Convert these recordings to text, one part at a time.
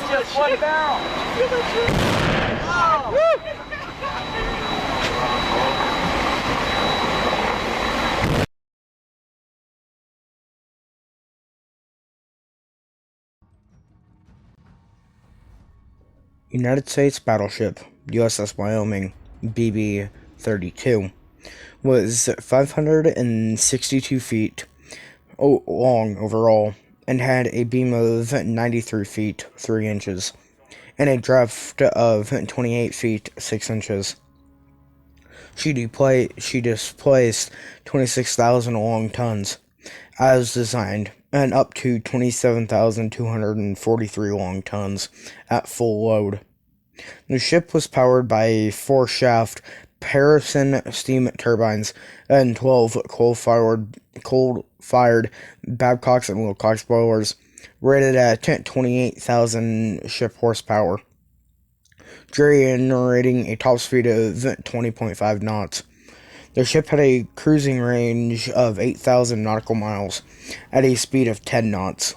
just one barrel. Oh. United States battleship USS Wyoming BB-32 was 562 feet long overall and had a beam of 93 feet 3 inches and a draft of 28 feet 6 inches. She displaced 26,000 long tons as designed and up to 27,243 long tons at full load. The ship was powered by 4-shaft Harrison steam turbines and 12 coal-fired Babcocks and Wilcox boilers, rated at 28,000 ship horsepower, generating a top speed of 20.5 knots. The ship had a cruising range of 8,000 nautical miles at a speed of 10 knots.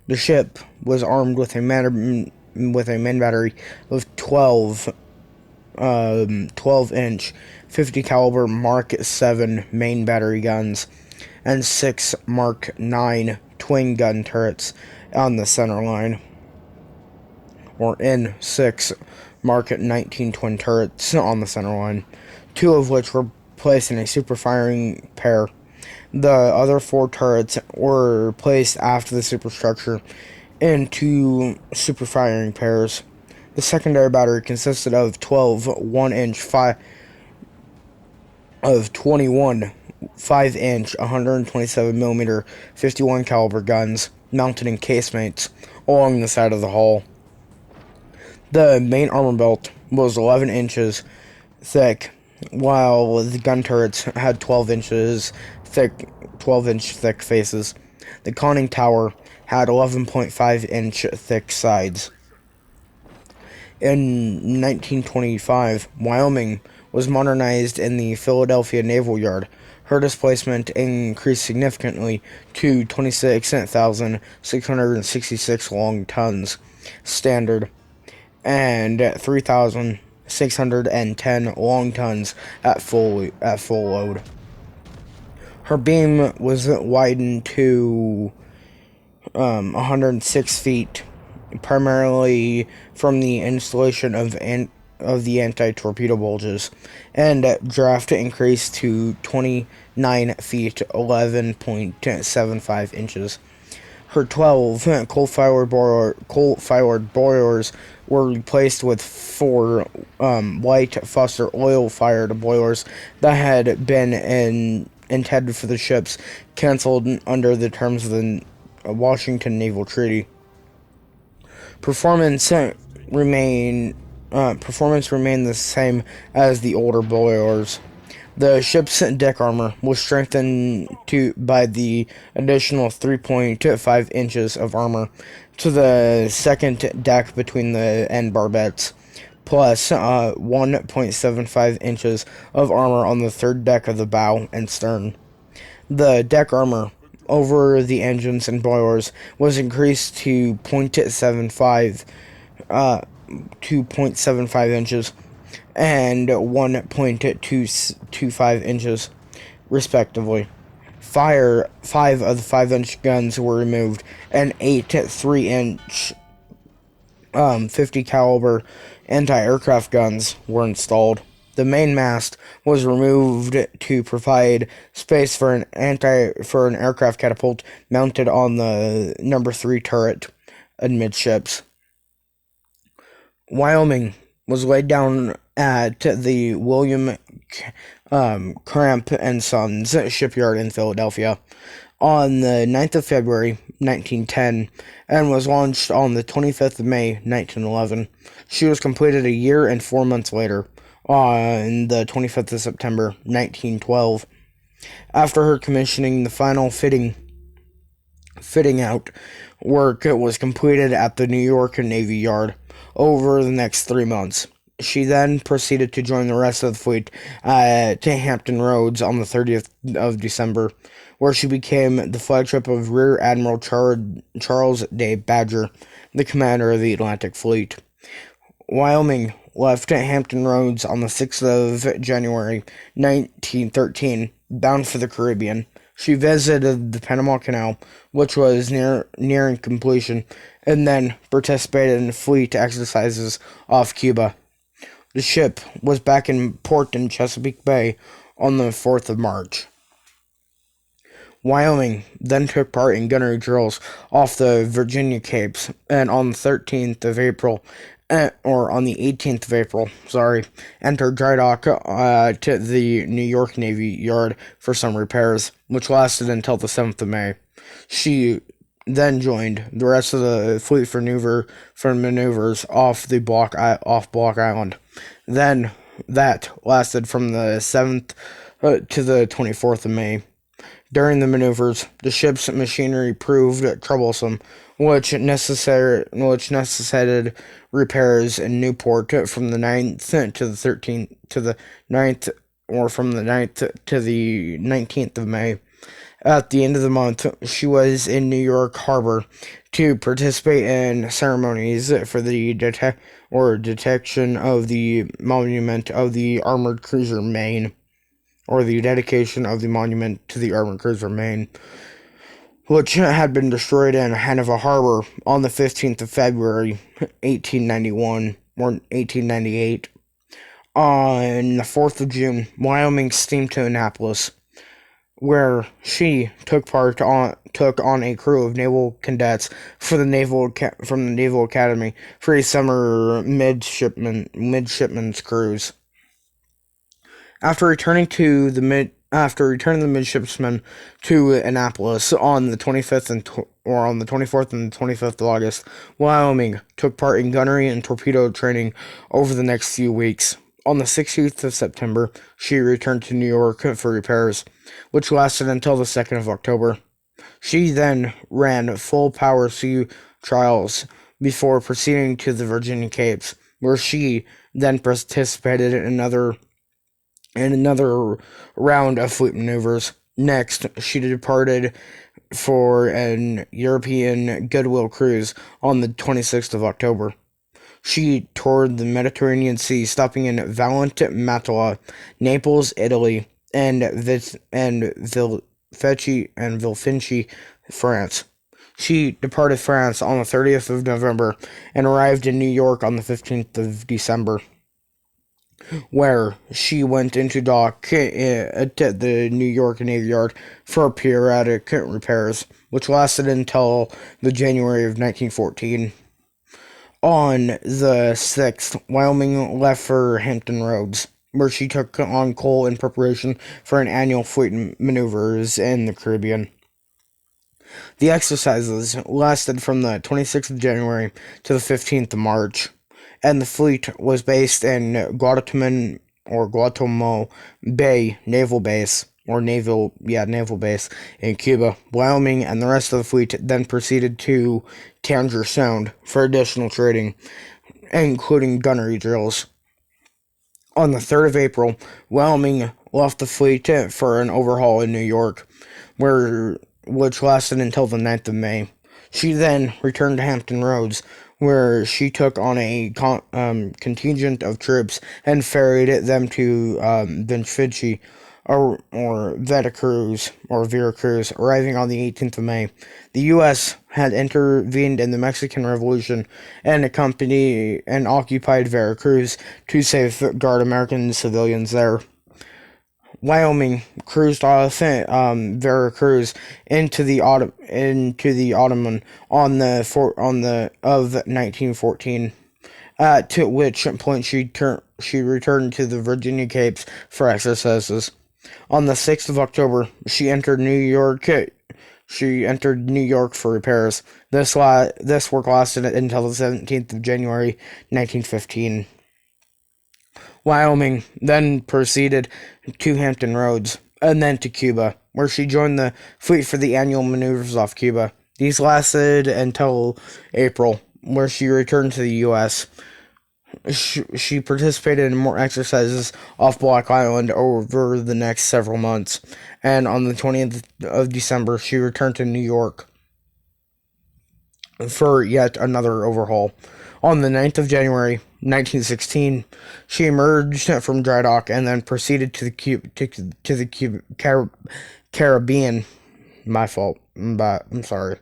The ship was armed with a main battery of 12-inch 50 caliber Mark 7 main battery guns and 6 Mark 9 twin gun turrets on the center line, in 6 Mark 19 twin turrets on the center line, 2 of which were placed in a super firing pair. The other 4 turrets were placed after the superstructure in 2 super firing pairs. The secondary battery consisted of 21 5-inch 127mm 51 caliber guns mounted in casemates along the side of the hull. The main armor belt was 11 inches thick, while the gun turrets had 12-inch thick faces. The conning tower had 11.5-inch thick sides. In 1925, Wyoming was modernized in the Philadelphia Naval Yard. Her displacement increased significantly to 26,666 long tons standard and 3,610 long tons at full load. Her beam was widened to 106 feet, primarily from the installation of the anti-torpedo bulges, and draft increased to 29 feet 11.75 inches. Her 12 coal-fired boilers were replaced with 4 White Foster oil-fired boilers that had been intended for the ships canceled under the terms of the Washington Naval Treaty. Performance remained the same as the older boilers. The ship's deck armor was strengthened by the additional 3.5 inches of armor to the second deck between the end barbettes, plus 1.75 inches of armor on the third deck of the bow and stern. The deck armor over the engines and boilers was increased to 0.75 inches and 1.225 inches, respectively. 5 of the 5-inch guns were removed, and 8 3-inch 50 caliber anti-aircraft guns were installed. The main mast was removed to provide space for an aircraft catapult mounted on the number 3 turret amidships. Wyoming was laid down at the William Cramp Sons shipyard in Philadelphia on the 9th of February, 1910, and was launched on the 25th of May, 1911. She was completed a year and 4 months later, on the 25th of September, 1912. After her commissioning, the final fitting out work was completed at the New York Navy Yard over the next 3 months. She then proceeded to join the rest of the fleet at Hampton Roads on the 30th of December, where she became the flagship of Rear Admiral Charles D. Badger, the commander of the Atlantic Fleet. Wyoming left Hampton Roads on the 6th of January 1913, bound for the Caribbean. She visited the Panama Canal, which was nearing completion, and then participated in fleet exercises off Cuba. The ship was back in port in Chesapeake Bay on the 4th of March. Wyoming then took part in gunnery drills off the Virginia Capes, and on the 13th of April, or on the 18th of April, entered dry dock to the New York Navy Yard for some repairs, which lasted until the 7th of May. She then joined the rest of the fleet for maneuvers off Block Island. Then that lasted from the 7th to the 24th of May. During the maneuvers, the ship's machinery proved troublesome, which necessitated repairs in Newport from the 9th to the 13th to the 9th, or from the 9th to the 19th of May. At the end of the month, she was in New York Harbor to participate in ceremonies for the detection of the monument of the armored cruiser Maine, or the dedication of the monument to the armored cruiser Maine, which had been destroyed in Hanover Harbor on the 15th of February, 1891, or 1898. On the 4th of June, Wyoming steamed to Annapolis, where she took on a crew of naval cadets from the Naval Academy for a summer midshipman's cruise. After returning the midshipmen to Annapolis on the 24th and 25th of August, Wyoming took part in gunnery and torpedo training over the next few weeks. On the 16th of September, she returned to New York for repairs, which lasted until the 2nd of October. She then ran full-power sea trials before proceeding to the Virginia Capes, where she then participated in another round of fleet maneuvers. Next, she departed for an European goodwill cruise on the 26th of October. She toured the Mediterranean Sea, stopping in Valentia, Naples, Italy, and Villepinci, France. She departed France on the 30th of November and arrived in New York on the 15th of December, where she went into dock at the New York Navy Yard for periodic repairs, which lasted until the January of 1914. On the 6th, Wyoming left for Hampton Roads, where she took on coal in preparation for an annual fleet maneuvers in the Caribbean. The exercises lasted from the 26th of January to the 15th of March, and the fleet was based in Guantanamo Bay Naval Base, naval base in Cuba. Wyoming and the rest of the fleet then proceeded to Tangier Sound for additional training, including gunnery drills. On the 3rd of April, Wyoming left the fleet for an overhaul in New York, which lasted until the 9th of May. She then returned to Hampton Roads, where she took on a contingent of troops and ferried them to Veracruz, arriving on the 18th of May. The U.S. had intervened in the Mexican Revolution and occupied Veracruz to safeguard American civilians there. Wyoming cruised off Veracruz into the autumn of 1914. To which point she returned to the Virginia Capes for exercises. On the 6th of October, she entered New York for repairs. This work lasted until the 17th of January, 1915. Wyoming then proceeded to Hampton Roads, and then to Cuba, where she joined the fleet for the annual maneuvers off Cuba. These lasted until April, where she returned to the U.S. She participated in more exercises off Block Island over the next several months, and on the 20th of December, she returned to New York. for yet another overhaul. On the 9th of January 1916, she emerged from dry dock and then proceeded to the Caribbean. My fault, but I'm sorry.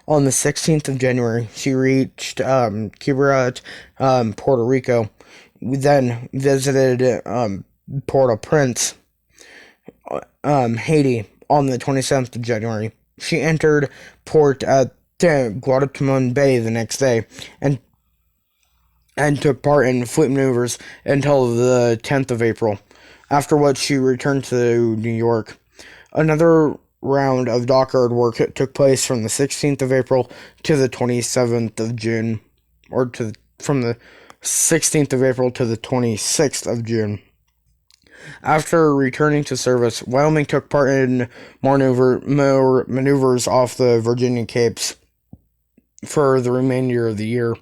On the 16th of January, she reached Cuba, Puerto Rico. We then visited Port-au-Prince, Haiti, on the 27th of January. She entered port at Guantanamo Bay the next day and took part in fleet maneuvers until the 10th of April, after which she returned to New York. Another round of dockyard work took place from the 16th of April to the 27th of June, from the 16th of April to the 26th of June. After returning to service, Wyoming took part in maneuvers off the Virginia Capes for the remainder of the year.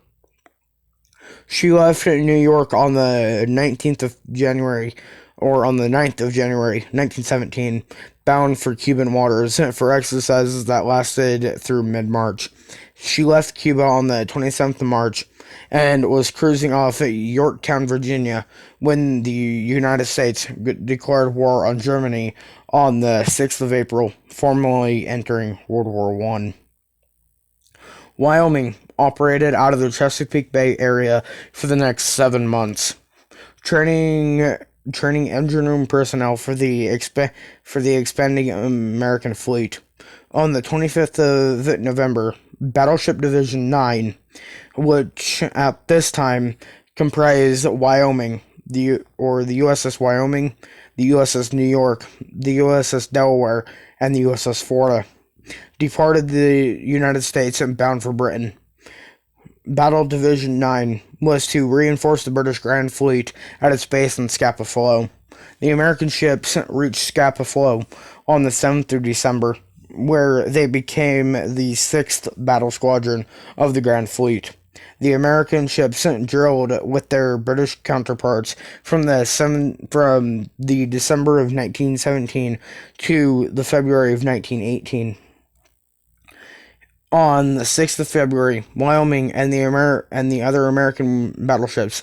She left New York on the 19th of January, or on the 9th of January, 1917, bound for Cuban waters for exercises that lasted through mid-March. She left Cuba on the 27th of March and was cruising off Yorktown, Virginia, when the United States declared war on Germany on the 6th of April, formally entering World War I. Wyoming operated out of the Chesapeake Bay area for the next 7 months, training engine room personnel for the expanding American fleet. On the 25th of November, Battleship Division Nine, which at this time comprised Wyoming, the USS Wyoming, the USS New York, the USS Delaware, and the USS Florida, departed the United States and bound for Britain. Battle Division 9 was to reinforce the British Grand Fleet at its base in Scapa Flow. The American ships reached Scapa Flow on the 7th of December, where they became the 6th Battle Squadron of the Grand Fleet. The American ships drilled with their British counterparts from the December of 1917 to the February of 1918. On the 6th of February, Wyoming and the other American battleships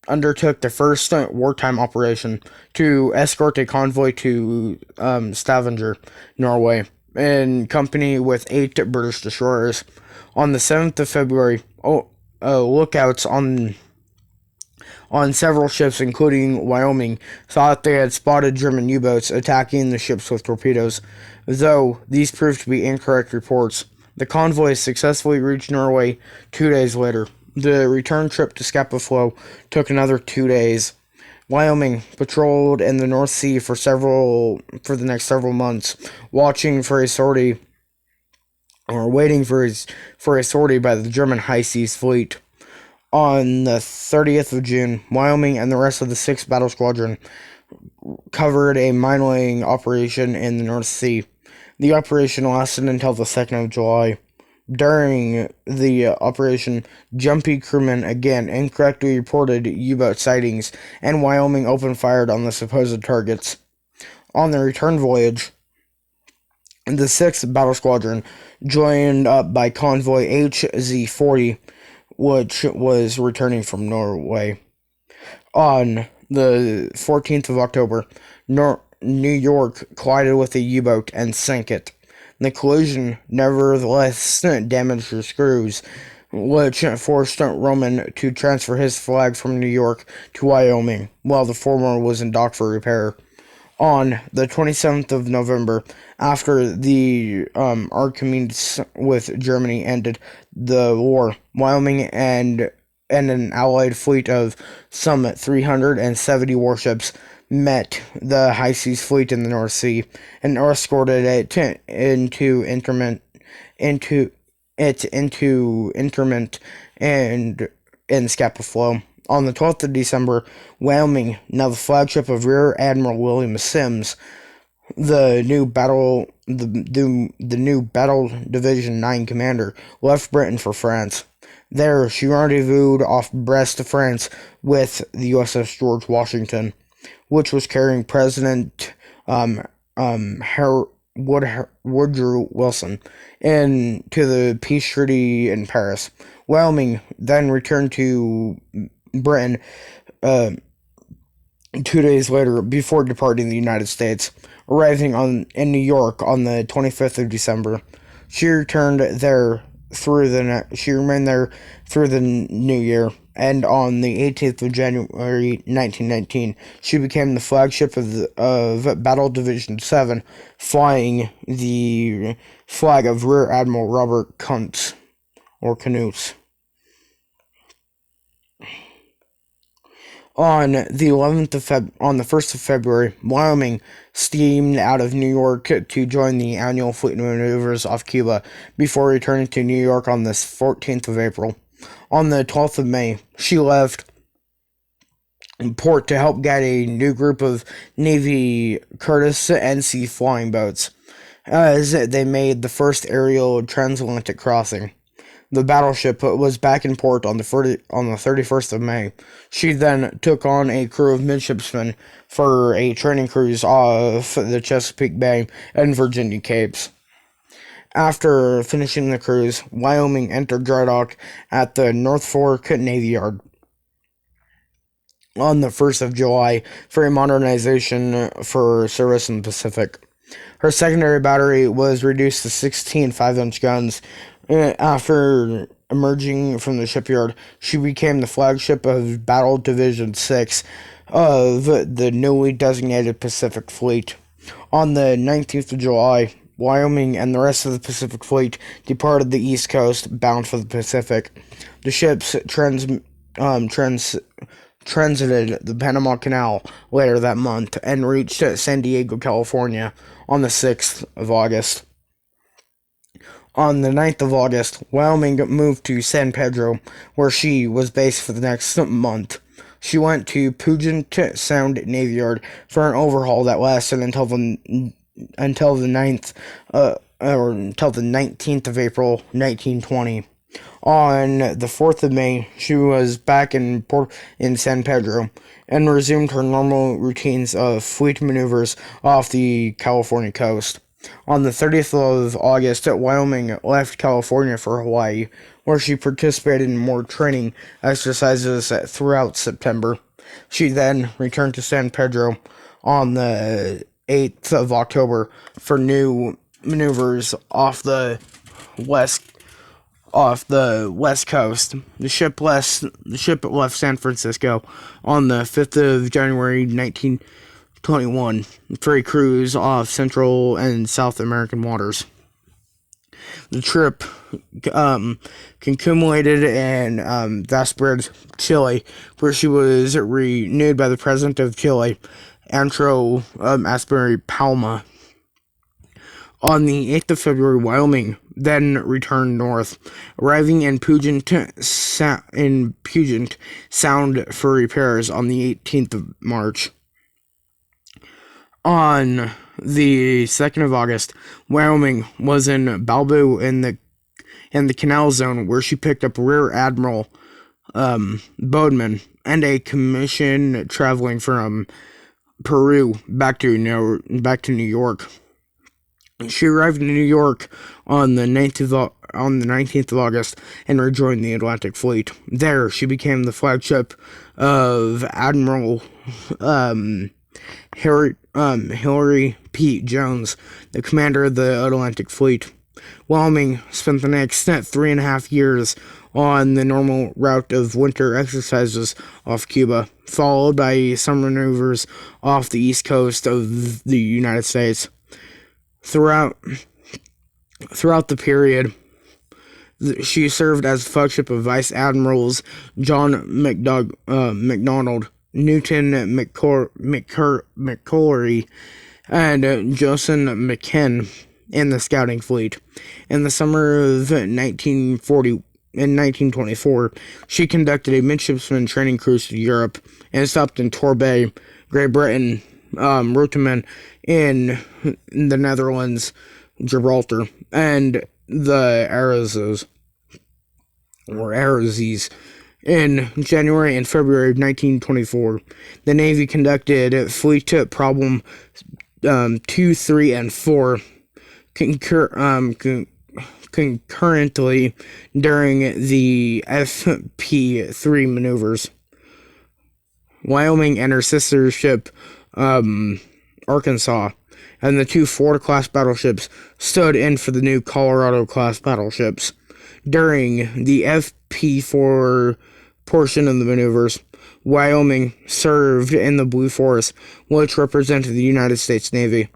undertook the first wartime operation to escort a convoy to Stavanger, Norway, in company with 8 British destroyers. On the 7th of February, lookouts on several ships, including Wyoming, thought they had spotted German U-boats attacking the ships with torpedoes, though these proved to be incorrect reports. The convoy successfully reached Norway 2 days later. The return trip to Scapa Flow took another 2 days. Wyoming patrolled in the North Sea for the next several months, waiting for a sortie by the German High Seas Fleet. On the 30th of June, Wyoming and the rest of the 6th Battle Squadron covered a mine-laying operation in the North Sea. The operation lasted until the 2nd of July. During the operation, jumpy crewmen again incorrectly reported U-boat sightings, and Wyoming opened fire on the supposed targets. On the return voyage, the 6th Battle Squadron, joined up by convoy HZ-40, which was returning from Norway. On the 14th of October, New York collided with a U-boat and sank it. The collision nevertheless damaged her screws, which forced Roman to transfer his flag from New York to Wyoming, while the former was in dock for repair. On the 27th of November, after the Archimedes with Germany ended the war, Wyoming and an allied fleet of some 370 warships met the High Seas Fleet in the North Sea and escorted it into interment and in Scapa Flow. On the 12th of December, Wyoming, now the flagship of Rear Admiral William Sims, the new Battle Division 9 commander, left Britain for France. There, she rendezvoused off Brest, France, with the USS George Washington, which was carrying President Woodrow Wilson into the peace treaty in Paris. Wyoming then returned to Britain uh, 2 days later before departing the United States, arriving in New York on the 25th of December. She returned there she remained there through the new year, and on the 18th of January 1919, she became the flagship of Battle Division 7, flying the flag of Rear Admiral Robert Kuntz, or Knutz. On the 1st of February, Wyoming steamed out of New York to join the annual fleet maneuvers off Cuba before returning to New York on the 14th of April. On the 12th of May, she left port to help guide a new group of Navy Curtiss NC flying boats as they made the first aerial transatlantic crossing. The battleship was back in port on the 31st of May. She then took on a crew of midshipmen for a training cruise off the Chesapeake Bay and Virginia Capes. After finishing the cruise, Wyoming entered dry dock at the North Fork Navy Yard on the 1st of July for a modernization for service in the Pacific. Her secondary battery was reduced to 16 5-inch guns. After emerging from the shipyard, she became the flagship of Battle Division 6 of the newly designated Pacific Fleet. On the 19th of July, Wyoming and the rest of the Pacific Fleet departed the East Coast, bound for the Pacific. The ships transited the Panama Canal later that month and reached San Diego, California on the 6th of August. On the 9th of August, Wyoming moved to San Pedro, where she was based for the next month. She went to Puget Sound Navy Yard for an overhaul that lasted until the 19th of April, 1920. On the 4th of May, she was back in San Pedro and resumed her normal routines of fleet maneuvers off the California coast. On the 30th of August, Wyoming left California for Hawaii, where she participated in more training exercises throughout September. She then returned to San Pedro on the 8th of October for new maneuvers off the west coast. The ship left San Francisco on the 5th of January 1921 for a cruise off Central and South American waters. The trip concluded in Valparaiso, Chile, where she was renewed by the President of Chile, Andrew Asbury Palma. On the 8th of February, Wyoming then returned north, arriving in Puget Sound for repairs on the 18th of March. On the 2nd of August, Wyoming was in Balboa in the Canal Zone, where she picked up Rear Admiral Bodeman and a commission traveling from Peru back to New York. She arrived in New York on the 19th of August and rejoined the Atlantic Fleet. There, she became the flagship of Admiral Hilary P. Jones, the commander of the Atlantic Fleet. Wyoming spent the next 3.5 years on the normal route of winter exercises off Cuba, followed by summer maneuvers off the east coast of the United States. Throughout the period, she served as flagship of Vice Admirals John McDonald, Newton McColery, and Joseph McKinn in the scouting fleet. In the summer of 1924, she conducted a midshipman training cruise to Europe and stopped in Torbay, Great Britain, Rotterdam in the Netherlands, Gibraltar, and the Azores, in January and February of 1924. The Navy conducted Fleet Problem 2, 3, and 4 concurrently during the FP3 maneuvers. Wyoming and her sister ship, Arkansas, and the two Ford-class battleships stood in for the new Colorado-class battleships. During the FP4 portion of the maneuvers, Wyoming served in the Blue Force, which represented the United States Navy.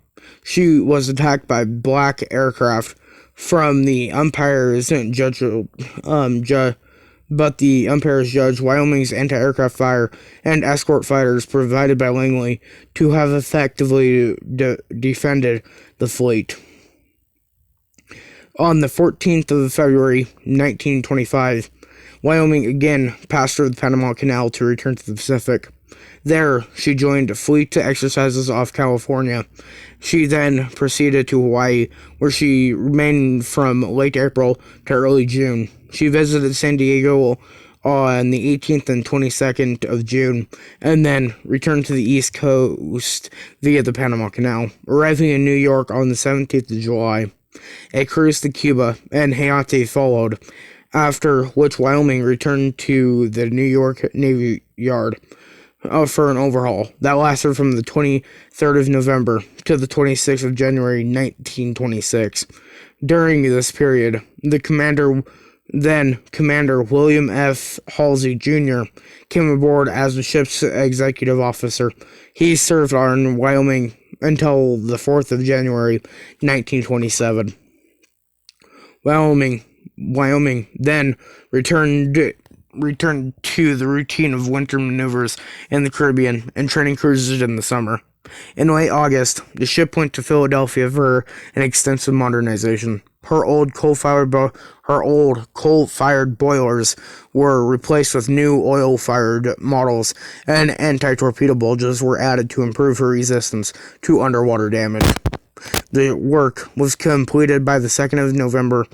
She was attacked by black aircraft from the umpire's judge, but the umpires judged Wyoming's anti-aircraft fire and escort fighters provided by Langley to have effectively defended the fleet. On the 14th of February, 1925, Wyoming again passed through the Panama Canal to return to the Pacific. There, she joined fleet exercises off California. She then proceeded to Hawaii, where she remained from late April to early June. She visited San Diego on the 18th and 22nd of June, and then returned to the East Coast via the Panama Canal, arriving in New York on the 17th of July. A cruise to Cuba and Haiti followed, after which Wyoming returned to the New York Navy Yard for an overhaul that lasted from the 23rd of November to the 26th of January 1926. During this period, Commander William F. Halsey Jr. came aboard as the ship's executive officer. He served on Wyoming until the 4th of January 1927. Wyoming then returned to the routine of winter maneuvers in the Caribbean and training cruises in the summer. In late August, the ship went to Philadelphia for an extensive modernization. Her old coal-fired boilers were replaced with new oil-fired models, and anti-torpedo bulges were added to improve her resistance to underwater damage. The work was completed by the 2nd of November,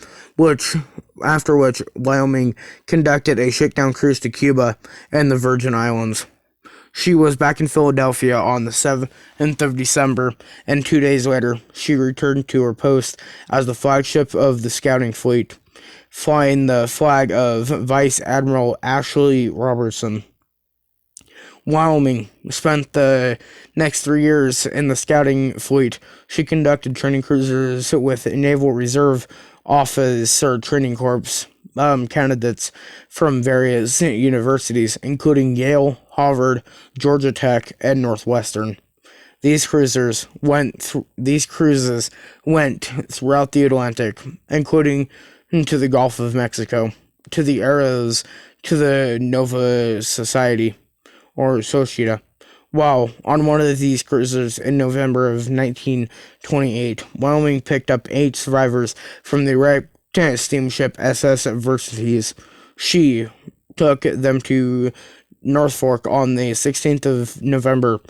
after which Wyoming conducted a shakedown cruise to Cuba and the Virgin Islands. She was back in Philadelphia on the 7th of December, and 2 days later, she returned to her post as the flagship of the scouting fleet, flying the flag of Vice Admiral Ashley Robertson. Wyoming spent the next 3 years in the scouting fleet. She conducted training cruises with Naval Reserve Officer Training Corps candidates from various universities, including Yale, Harvard, Georgia Tech, and Northwestern. These cruises went throughout the Atlantic, including to the Gulf of Mexico, to the Nova Society, or Societa. While on one of these cruises in November of 1928, Wyoming picked up 8 survivors from the wrecked steamship SS Versailles. She took them to Norfolk on the 16th of November.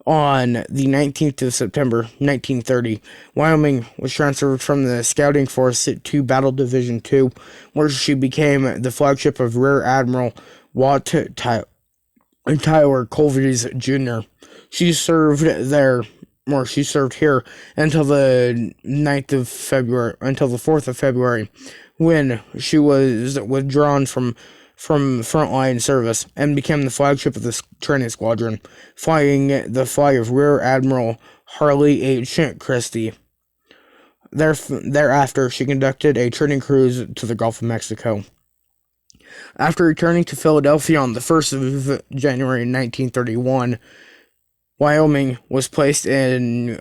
On the 19th of September 1930, Wyoming was transferred from the scouting force to Battle Division 2, where she became the flagship of Rear Admiral Watt Tyler Colvise Jr. She served here until the 4th of February, when she was withdrawn from frontline service and became the flagship of the training squadron, flying the flag of Rear Admiral Harley H. Christie. Thereafter, she conducted a training cruise to the Gulf of Mexico. After returning to Philadelphia on the 1st of January 1931, Wyoming was placed on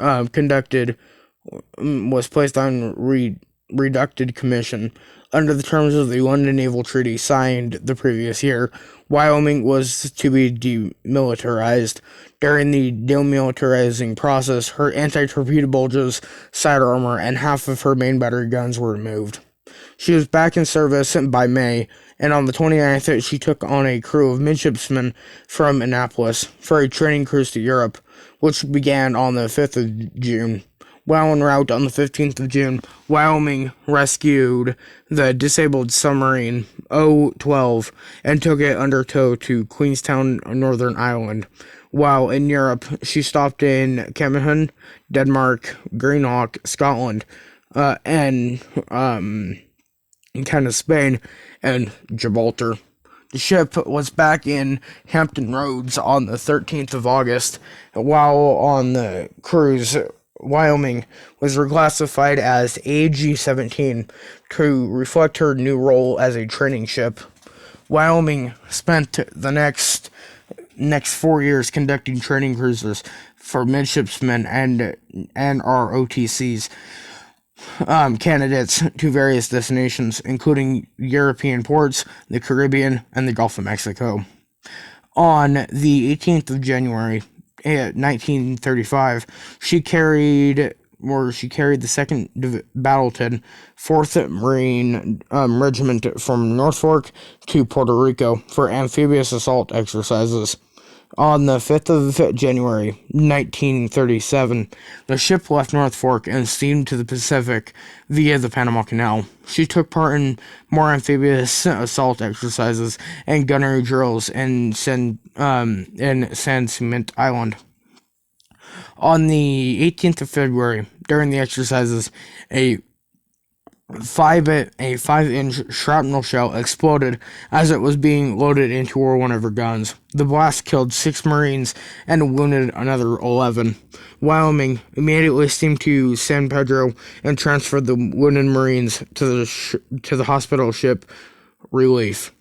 reducted commission. Under the terms of the London Naval Treaty signed the previous year, Wyoming was to be demilitarized. During the demilitarizing process, her anti-torpedo bulges, side armor, and half of her main battery guns were removed. She was back in service by May, and on the 29th, she took on a crew of midshipmen from Annapolis for a training cruise to Europe, which began on the 5th of June. While en route on the 15th of June, Wyoming rescued the disabled submarine O-12 and took it under tow to Queenstown, Northern Ireland. While in Europe, she stopped in Cameron, Denmark, Greenock, Scotland, and kind of Spain and Gibraltar. The ship was back in Hampton Roads on the 13th of August, while on the cruise. Wyoming was reclassified as AG-17 to reflect her new role as a training ship. Wyoming spent the next 4 years conducting training cruises for midshipmen and ROTCs candidates to various destinations, including European ports, the Caribbean, and the Gulf of Mexico. On the 18th of January, 1935, she carried the 2nd Battleton, 4th Marine Regiment from Norfolk to Puerto Rico for amphibious assault exercises. On the 5th of January, 1937, the ship left Norfolk and steamed to the Pacific via the Panama Canal. She took part in more amphibious assault exercises and gunnery drills in San Clemente Island. On the 18th of February, during the exercises, a 5-inch shrapnel shell exploded as it was being loaded into one of her guns. The blast killed 6 Marines and wounded another 11. Wyoming immediately steamed to San Pedro and transferred the wounded Marines to the hospital ship Relief.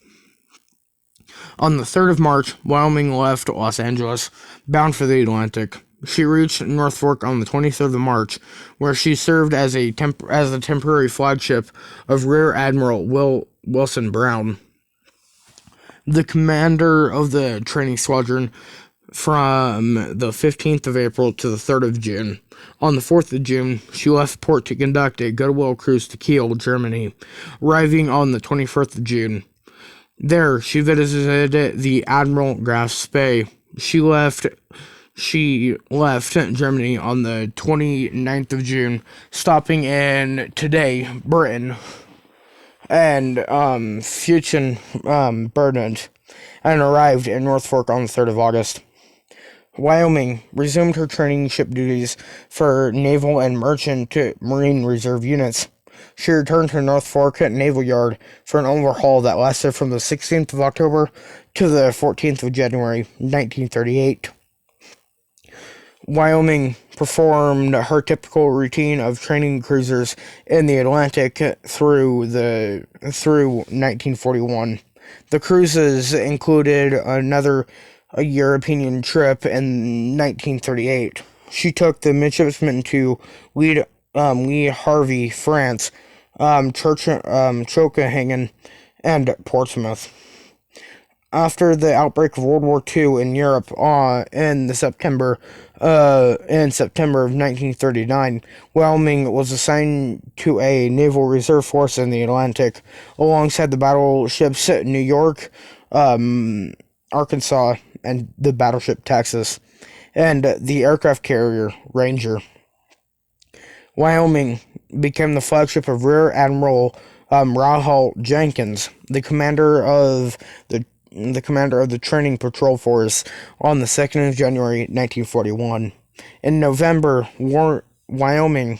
On the 3rd of March, Wyoming left Los Angeles, bound for the Atlantic. She reached Norfolk on the 23rd of March, where she served as the temporary flagship of Rear Admiral Wilson Brown, the commander of the training squadron, from the 15th of April to the 3rd of June. On the 4th of June, she left port to conduct a goodwill cruise to Kiel, Germany, arriving on the 21st of June. There, she visited the Admiral Graf Spee. She left Germany on the 29th of June, stopping in today, Britain, and Fuchen, Bernard, and arrived in Norfolk on the 3rd of August. Wyoming resumed her training ship duties for Naval and Merchant Marine Reserve units. She returned to Norfolk Naval Yard for an overhaul that lasted from the 16th of October to the 14th of January, 1938. Wyoming performed her typical routine of training cruisers in the Atlantic through 1941. The cruises included a European trip in 1938. She took the midshipmen to Le Havre, France, Chocahangen, and Portsmouth. After the outbreak of World War II in Europe in September of 1939, Wyoming was assigned to a naval reserve force in the Atlantic, alongside the battleships New York, Arkansas, and the battleship Texas, and the aircraft carrier Ranger. Wyoming became the flagship of Rear Admiral Rahul Jenkins, the commander of the Training Patrol Force, on the 2nd of January, 1941. In November, Wyoming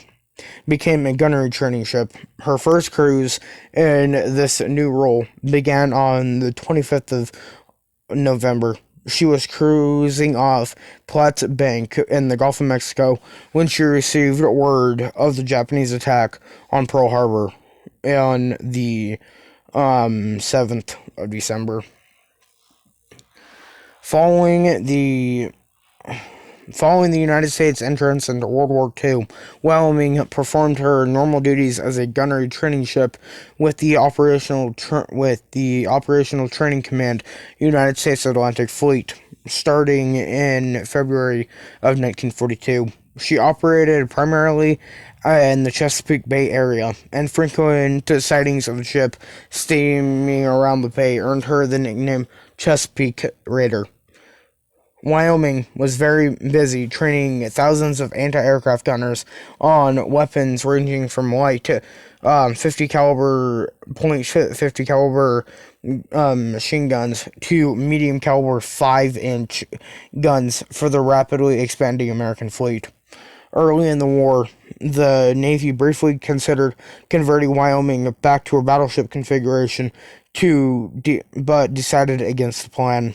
became a gunnery training ship. Her first cruise in this new role began on the 25th of November. She was cruising off Platte Bank in the Gulf of Mexico when she received word of the Japanese attack on Pearl Harbor on the 7th of December. Following the United States entrance into World War II, Wyoming performed her normal duties as a gunnery training ship with the Operational Training Command, United States Atlantic Fleet, starting in February of 1942. She operated primarily in the Chesapeake Bay area, and frequent sightings of the ship steaming around the bay earned her the nickname Chesapeake Raider. Wyoming was very busy training thousands of anti-aircraft gunners on weapons ranging from light 50 caliber machine guns to medium caliber 5-inch guns for the rapidly expanding American fleet. Early in the war, the Navy briefly considered converting Wyoming back to a battleship configuration, but decided against the plan.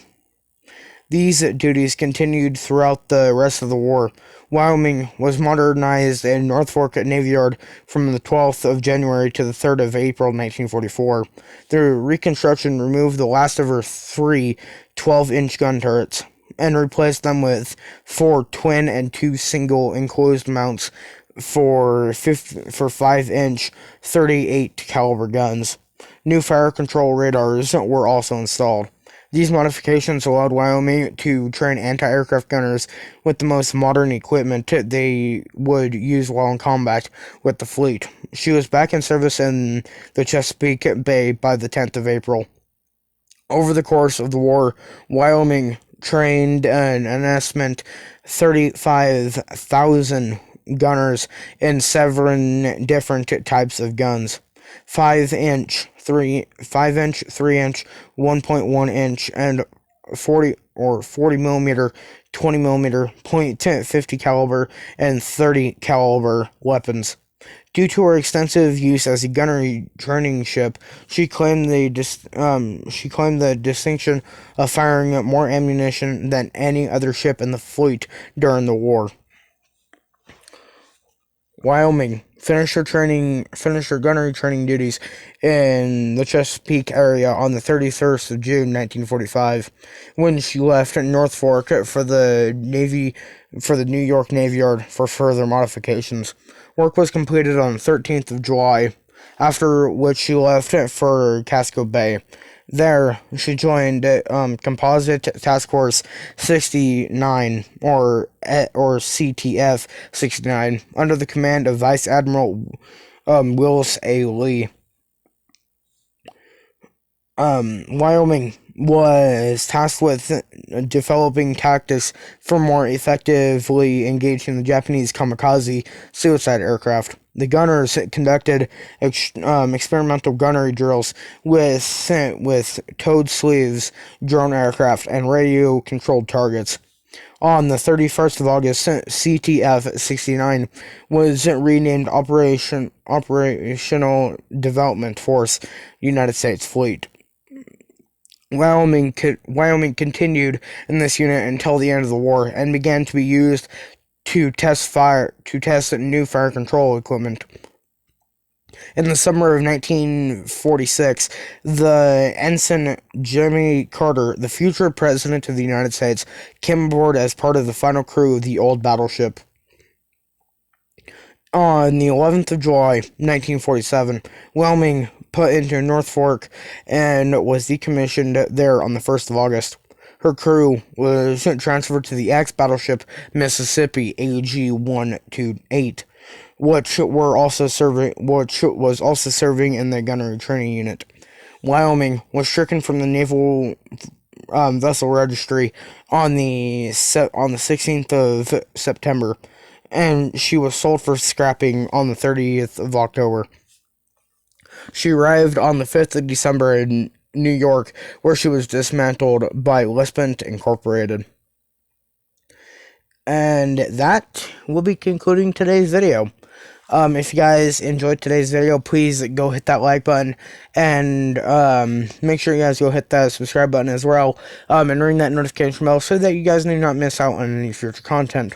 These duties continued throughout the rest of the war. Wyoming was modernized in North Fork Navy Yard from the 12th of January to the 3rd of April 1944. The reconstruction removed the last of her three 12-inch gun turrets and replaced them with 4 twin and 2 single enclosed mounts for 5-inch 38 caliber guns. New fire control radars were also installed. These modifications allowed Wyoming to train anti-aircraft gunners with the most modern equipment they would use while in combat with the fleet. She was back in service in the Chesapeake Bay by the 10th of April. Over the course of the war, Wyoming trained an estimated 35,000 gunners in 7 different types of guns: 5-inch, 3-inch, 1.1 inch, and 40 millimeter, 20 millimeter, .50 caliber, and 30 caliber weapons. Due to her extensive use as a gunnery training ship, she claimed the distinction of firing more ammunition than any other ship in the fleet during the war. Wyoming finished her gunnery training duties in the Chesapeake area on the 31st of June 1945, when she left North Fork for the New York Navy Yard for further modifications. Work was completed on the 13th of July, after which she left for Chesapeake Bay. There, she joined Composite Task Force 69, or CTF 69, under the command of Vice Admiral Willis A. Lee. Wyoming was tasked with developing tactics for more effectively engaging the Japanese kamikaze suicide aircraft. The gunners conducted experimental gunnery drills with towed sleeves, drone aircraft, and radio-controlled targets. On the 31st of August, CTF-69 was renamed Operational Development Force, United States Fleet. Wyoming continued in this unit until the end of the war and began to be used to test new fire control equipment. In the summer of 1946, the Ensign Jimmy Carter, the future President of the United States, came aboard as part of the final crew of the old battleship. On the 11th of July, 1947, Wyoming put into North Fork and was decommissioned there on the 1st of August. Her crew was transferred to the ex-battleship Mississippi AG-128, which was also serving in the gunnery training unit. Wyoming was stricken from the naval vessel registry on the 16th of September, and she was sold for scrapping on the 30th of October. She arrived on the 5th of December in New York, where she was dismantled by Lispent Incorporated. And that will be concluding today's video. If you guys enjoyed today's video, please go hit that like button, and make sure you guys go hit that subscribe button as well, and ring that notification bell so that you guys do not miss out on any future content.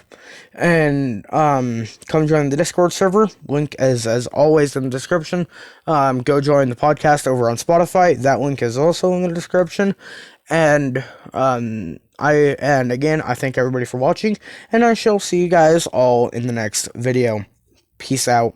And come join the Discord server. Link is, as always, in the description. Go join the podcast over on Spotify. That link is also in the description. And again, I thank everybody for watching, and I shall see you guys all in the next video. Peace out.